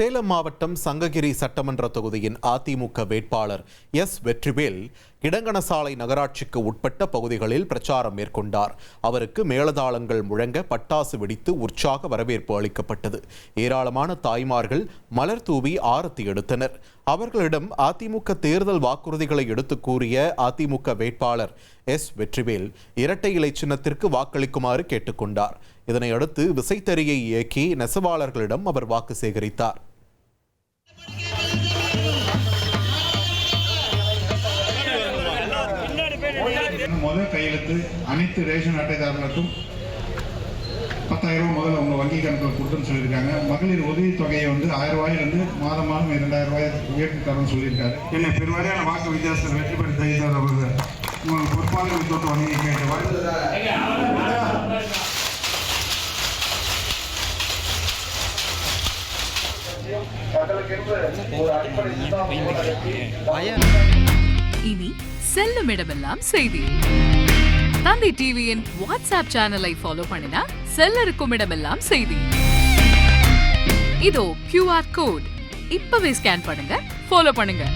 சேலம் மாவட்டம் சங்ககிரி சட்டமன்ற தொகுதியின் அதிமுக வேட்பாளர் எஸ் வெற்றிவேல் இடங்கணசாலை நகராட்சிக்கு உட்பட்ட பகுதிகளில் பிரச்சாரம் மேற்கொண்டார். அவருக்கு மேளதாளங்கள் முழங்க பட்டாசு வெடித்து உற்சாக வரவேற்பு அளிக்கப்பட்டது. ஏராளமான தாய்மார்கள் மலர் தூவி ஆரத்தி எடுத்தனர். அவர்களிடம் அதிமுக தேர்தல் வாக்குறுதிகளை எடுத்து கூறிய அதிமுக வேட்பாளர் எஸ் வெற்றிவேல் இரட்டை இலை சின்னத்திற்கு வாக்களிக்குமாறு கேட்டுக்கொண்டார். இதனையடுத்து விசைத்தறியை இயக்கி நெசவாளர்களிடம் அவர் வாக்கு சேகரித்தார். முதல் கையெழுத்து அனைத்து ரேஷன் அட்டைதாரர்களுக்கும் 10,000 ரூபாய் முதல்ல உங்க வங்கி கணக்கில் கொடுத்துன்னு சொல்லியிருக்காங்க. மகளிர் உதவி தொகையை 1000 ரூபாயிலிருந்து மாதம் 2000 ரூபாய் உயர்த்தி தரணும்னு சொல்லியிருக்காரு. என்னை பெருவாரியான வாக்கு வித்தியாசத்தில் வெற்றி பெற்ற தைத்தார் அவர்கள் உங்களுக்கு பொறுப்பாக வித்தோட்டு வங்கி கேட்டவாறு இனி செல்லும் இடமெல்லாம் செய்தி. தந்தை டிவியின் வாட்ஸ்அப் சேனலை ஃபாலோ பண்ணினா செல்ல இருக்கும் இடமெல்லாம் செய்தி. இதோ QR கோட் இப்பவே ஸ்கேன் பண்ணுங்க, ஃபாலோ பண்ணுங்க.